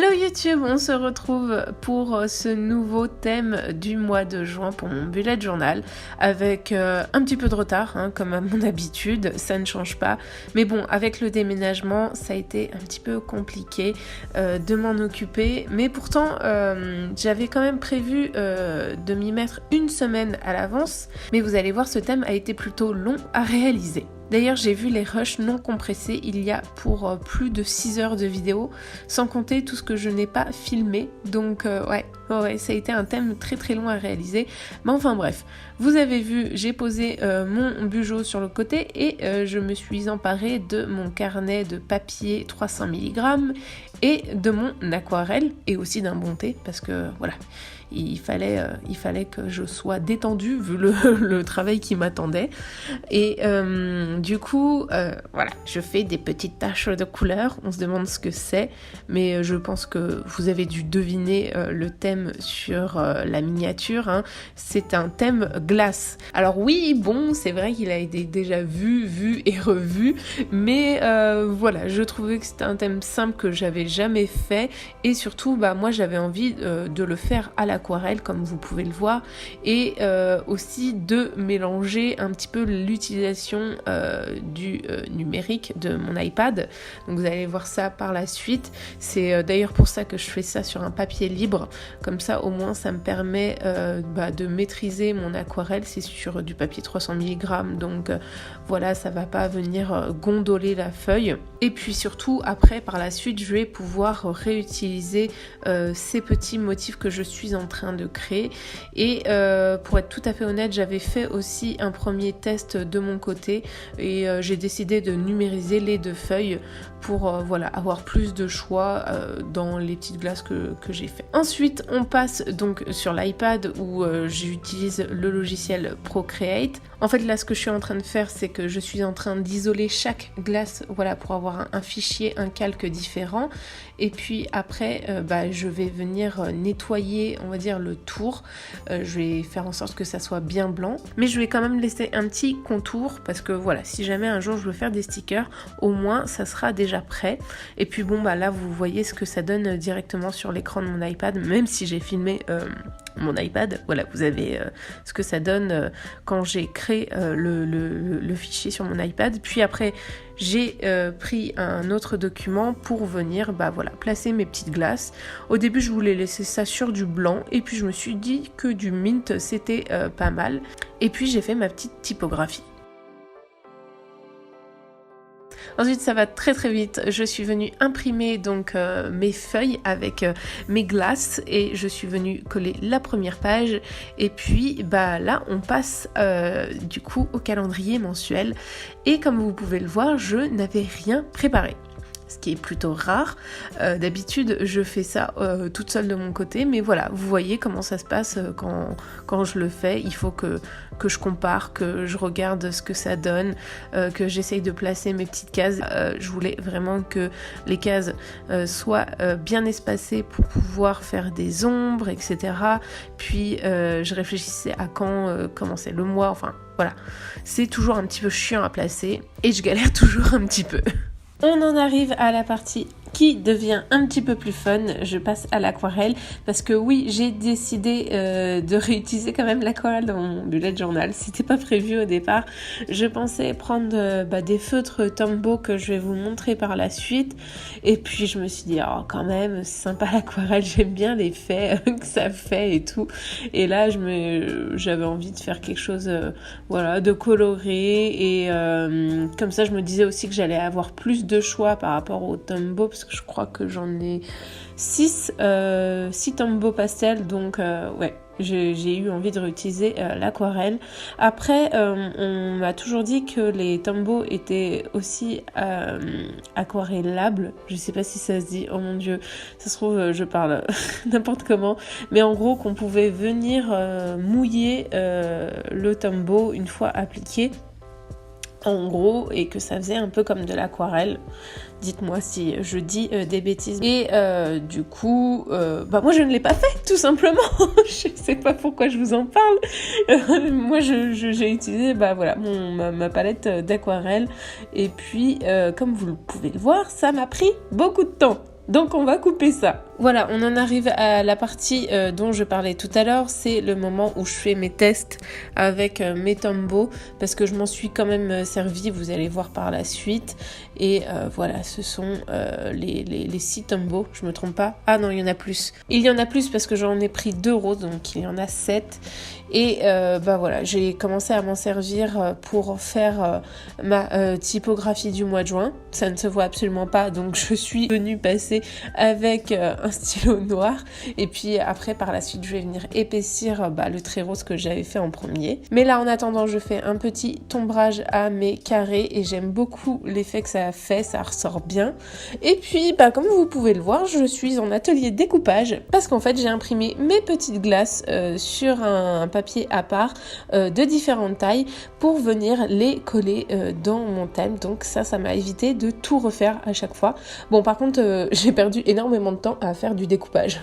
Hello YouTube, on se retrouve pour ce nouveau thème du mois de juin pour mon bullet journal avec un petit peu de retard, comme à mon habitude, ça ne change pas. Mais bon, avec le déménagement, ça a été un petit peu compliqué de m'en occuper. Mais pourtant, j'avais quand même prévu de m'y mettre une semaine à l'avance. Mais vous allez voir, ce thème a été plutôt long à réaliser. D'ailleurs, j'ai vu les rushs non compressés, il y a pour plus de 6 heures de vidéo, sans compter tout ce que je n'ai pas filmé. Donc ouais, ça a été un thème très très long à réaliser. Mais enfin bref, vous avez vu, j'ai posé mon bugeot sur le côté et je me suis emparée de mon carnet de papier 300 mg et de mon aquarelle et aussi d'un bon thé parce que voilà, il fallait que je sois détendue vu le travail qui m'attendait. Et du coup, voilà, je fais des petites taches de couleur. On se demande ce que c'est, mais je pense que vous avez dû deviner le thème sur la miniature. C'est un thème glace. Alors oui, bon, c'est vrai qu'il a été déjà vu et revu, mais voilà, je trouvais que c'était un thème simple que j'avais jamais fait et surtout, moi j'avais envie de le faire à l'aquarelle comme vous pouvez le voir et aussi de mélanger un petit peu l'utilisation du numérique de mon iPad. Donc vous allez voir ça par la suite. C'est d'ailleurs pour ça que je fais ça sur un papier libre. Comme ça au moins ça me permet de maîtriser mon aquarelle. C'est sur du papier 300 mg donc voilà, ça va pas venir gondoler la feuille. Et puis surtout après par la suite je vais pouvoir réutiliser ces petits motifs que je suis en train de créer. Et pour être tout à fait honnête, j'avais fait aussi un premier test de mon côté et j'ai décidé de numériser les deux feuilles pour avoir plus de choix dans les petites glaces que j'ai fait. Ensuite on passe donc sur l'iPad où j'utilise le logiciel Procreate. En fait là ce que je suis en train de faire c'est que je suis en train d'isoler chaque glace pour avoir un fichier, un calque différent et puis après je vais venir nettoyer on va dire le tour. Je vais faire en sorte que ça soit bien blanc mais je vais quand même laisser un petit contour parce que voilà, si jamais un jour je veux faire des stickers, au moins ça sera déjà prêt. Et puis là vous voyez ce que ça donne directement sur l'écran de mon iPad, même si j'ai filmé mon iPad, voilà, vous avez ce que ça donne quand j'ai créé le fichier sur mon iPad. Puis après j'ai pris un autre document pour venir placer mes petites glaces. Au début je voulais laisser ça sur du blanc et puis je me suis dit que du mint c'était pas mal. Et puis j'ai fait ma petite typographie. Ensuite ça va très très vite, je suis venue imprimer donc mes feuilles avec mes glaces et je suis venue coller la première page et puis là on passe du coup au calendrier mensuel et comme vous pouvez le voir je n'avais rien préparé. Ce qui est plutôt rare. D'habitude, je fais ça toute seule de mon côté, mais voilà, vous voyez comment ça se passe quand je le fais. Il faut que je compare, que je regarde ce que ça donne, que j'essaye de placer mes petites cases. Je voulais vraiment que les cases soient bien espacées pour pouvoir faire des ombres, etc. Puis, je réfléchissais à quand commençait le mois, enfin voilà. C'est toujours un petit peu chiant à placer et je galère toujours un petit peu. On en arrive à la partie qui devient un petit peu plus fun. Je passe à l'aquarelle parce que oui, j'ai décidé de réutiliser quand même l'aquarelle dans mon bullet journal. C'était pas prévu au départ. Je pensais prendre des feutres Tombow que je vais vous montrer par la suite. Et puis je me suis dit, oh quand même, c'est sympa l'aquarelle, j'aime bien l'effet que ça fait et tout. Et là, j'avais envie de faire quelque chose de coloré. Et comme ça, je me disais aussi que j'allais avoir plus de choix par rapport au Tombow parce que je crois que j'en ai 6 Tombow pastel donc ouais, j'ai eu envie de réutiliser l'aquarelle. Après on m'a toujours dit que les Tombow étaient aussi aquarellables, je sais pas si ça se dit, oh mon dieu, ça se trouve je parle n'importe comment, mais en gros qu'on pouvait venir mouiller le Tombow une fois appliqué en gros et que ça faisait un peu comme de l'aquarelle. Dites-moi si je dis des bêtises. Et du coup, moi je ne l'ai pas fait, tout simplement. Je sais pas pourquoi je vous en parle. Moi j'ai utilisé ma palette d'aquarelle. Et puis, comme vous pouvez le voir, ça m'a pris beaucoup de temps. Donc on va couper ça. Voilà, on en arrive à la partie dont je parlais tout à l'heure, c'est le moment où je fais mes tests avec mes Tombow, parce que je m'en suis quand même servi, vous allez voir par la suite. Et voilà, ce sont les 6 Tombow, je me trompe pas. Ah non, il y en a plus. Il y en a plus parce que j'en ai pris 2 roses, donc il y en a 7. Et voilà, j'ai commencé à m'en servir pour faire ma typographie du mois de juin. Ça ne se voit absolument pas, donc je suis venue passer avec un stylo noir. Et puis après, par la suite, je vais venir épaissir le trait rose que j'avais fait en premier. Mais là, en attendant, je fais un petit ombrage à mes carrés et j'aime beaucoup l'effet que ça a fait, ça ressort bien. Et puis, comme vous pouvez le voir, je suis en atelier découpage parce qu'en fait, j'ai imprimé mes petites glaces sur un papier à part de différentes tailles pour venir les coller dans mon thème. Donc ça m'a évité de tout refaire à chaque fois. Bon, par contre, j'ai perdu énormément de temps à faire du découpage.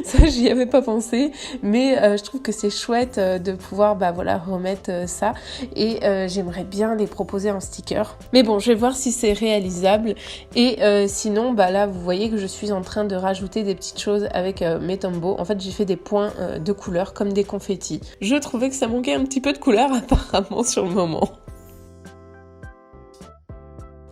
Ça, j'y avais pas pensé, mais je trouve que c'est chouette de pouvoir remettre ça et j'aimerais bien les proposer en sticker. Mais bon, je vais voir si c'est réalisable et sinon, là, vous voyez que je suis en train de rajouter des petites choses avec mes Tombow. En fait, j'ai fait des points de couleur comme des confettis. Je trouvais que ça manquait un petit peu de couleur apparemment sur le moment.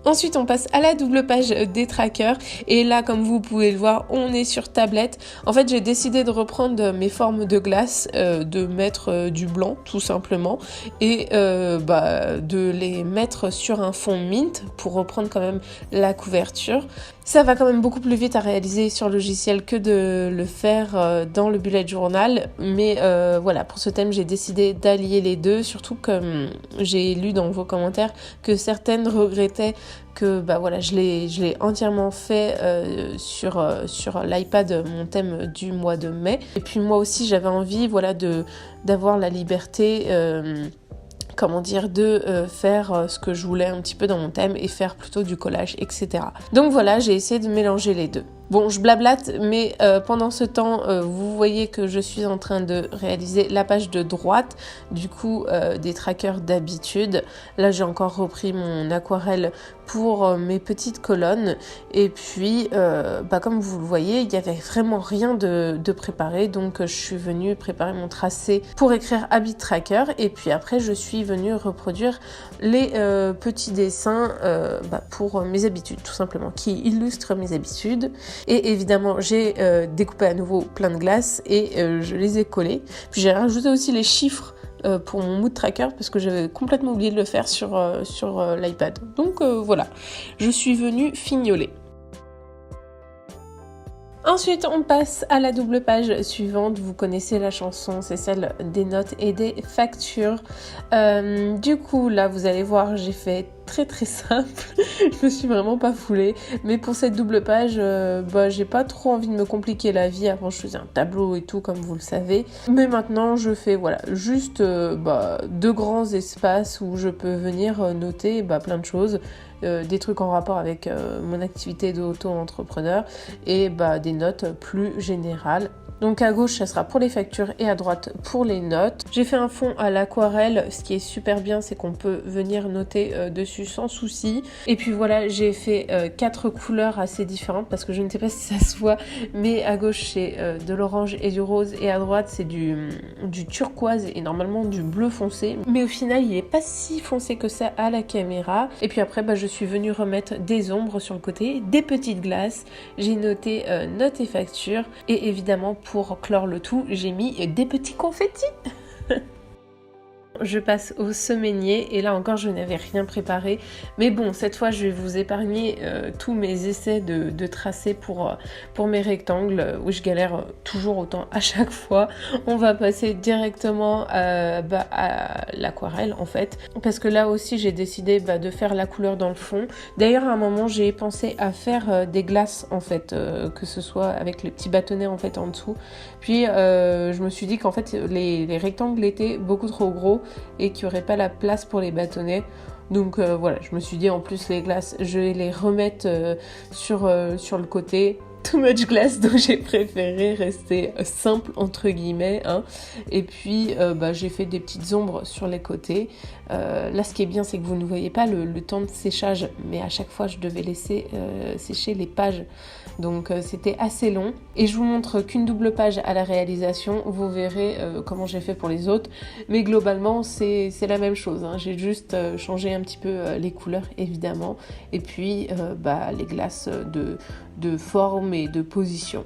Ensuite, on passe à la double page des trackers et là, comme vous pouvez le voir, on est sur tablette. En fait, j'ai décidé de reprendre mes formes de glace, de mettre du blanc tout simplement et de les mettre sur un fond mint pour reprendre quand même la couverture. Ça va quand même beaucoup plus vite à réaliser sur logiciel que de le faire dans le bullet journal. Mais voilà, pour ce thème, j'ai décidé d'allier les deux. Surtout que j'ai lu dans vos commentaires que certaines regrettaient que je l'ai entièrement fait sur l'iPad, mon thème du mois de mai. Et puis moi aussi, j'avais envie d'avoir la liberté... de faire ce que je voulais un petit peu dans mon thème et faire plutôt du collage, etc. Donc voilà, j'ai essayé de mélanger les deux. Bon, je blablate, mais pendant ce temps, vous voyez que je suis en train de réaliser la page de droite, du coup, des trackers d'habitude. Là, j'ai encore repris mon aquarelle pour mes petites colonnes. Et puis, comme vous le voyez, il n'y avait vraiment rien de préparé. Donc, je suis venue préparer mon tracé pour écrire Habit Tracker. Et puis après, je suis venue reproduire les petits dessins pour mes habitudes, tout simplement, qui illustrent mes habitudes. Et évidemment, j'ai découpé à nouveau plein de glaces et je les ai collées. Puis j'ai rajouté aussi les chiffres pour mon mood tracker parce que j'avais complètement oublié de le faire sur l'iPad. Donc voilà, je suis venue fignoler. Ensuite, on passe à la double page suivante. Vous connaissez la chanson, c'est celle des notes et des factures. Du coup, là, vous allez voir, j'ai fait très très simple. Je me suis vraiment pas foulée. Mais pour cette double page, j'ai pas trop envie de me compliquer la vie. Avant, je faisais un tableau et tout, comme vous le savez. Mais maintenant, je fais juste 2 grands espaces où je peux venir noter plein de choses. Des trucs en rapport avec mon activité d'auto-entrepreneur et des notes plus générales. Donc à gauche, ça sera pour les factures et à droite pour les notes. J'ai fait un fond à l'aquarelle. Ce qui est super bien, c'est qu'on peut venir noter dessus sans souci. Et puis voilà, j'ai fait 4 couleurs assez différentes parce que je ne sais pas si ça se voit, mais à gauche, c'est de l'orange et du rose et à droite, c'est du turquoise et normalement du bleu foncé. Mais au final, il n'est pas si foncé que ça à la caméra. Et puis après, je suis venue remettre des ombres sur le côté, des petites glaces. J'ai noté notes et factures et évidemment, pour clore le tout, j'ai mis des petits confettis. Je passe au semainier et là encore je n'avais rien préparé, mais bon, cette fois je vais vous épargner tous mes essais de tracé pour mes rectangles où je galère toujours autant à chaque fois. On va passer directement à l'aquarelle en fait, parce que là aussi j'ai décidé de faire la couleur dans le fond. D'ailleurs à un moment j'ai pensé à faire des glaces en fait, que ce soit avec les petits bâtonnets en fait en dessous, puis je me suis dit qu'en fait les rectangles étaient beaucoup trop gros et qu'il n'y aurait pas la place pour les bâtonnets. Donc voilà, je me suis dit en plus les glaces, je vais les remettre sur le côté too much glace, donc j'ai préféré rester simple entre guillemets, hein. Et puis j'ai fait des petites ombres sur les côtés. Là ce qui est bien c'est que vous ne voyez pas le temps de séchage, mais à chaque fois je devais laisser sécher les pages, donc c'était assez long. Et je vous montre qu'une double page à la réalisation, vous verrez comment j'ai fait pour les autres, mais globalement c'est la même chose, hein. J'ai juste changé un petit peu les couleurs évidemment, et puis les glaces de forme et de position.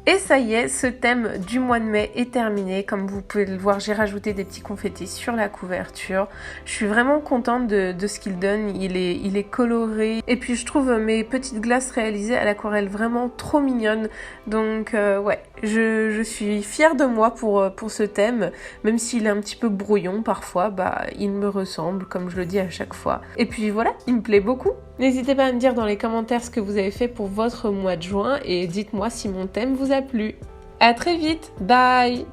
Et ça y est, ce thème du mois de mai est terminé. Comme vous pouvez le voir, j'ai rajouté des petits confettis sur la couverture. Je suis vraiment contente de ce qu'il donne. Il est coloré. Et puis je trouve mes petites glaces réalisées à l'aquarelle vraiment trop mignonnes. Donc ouais, je suis fière de moi pour ce thème. Même s'il est un petit peu brouillon parfois, il me ressemble, comme je le dis à chaque fois. Et puis voilà, il me plaît beaucoup. N'hésitez pas à me dire dans les commentaires ce que vous avez fait pour votre mois de juin et dites-moi si mon thème vous a plu. À très vite, bye!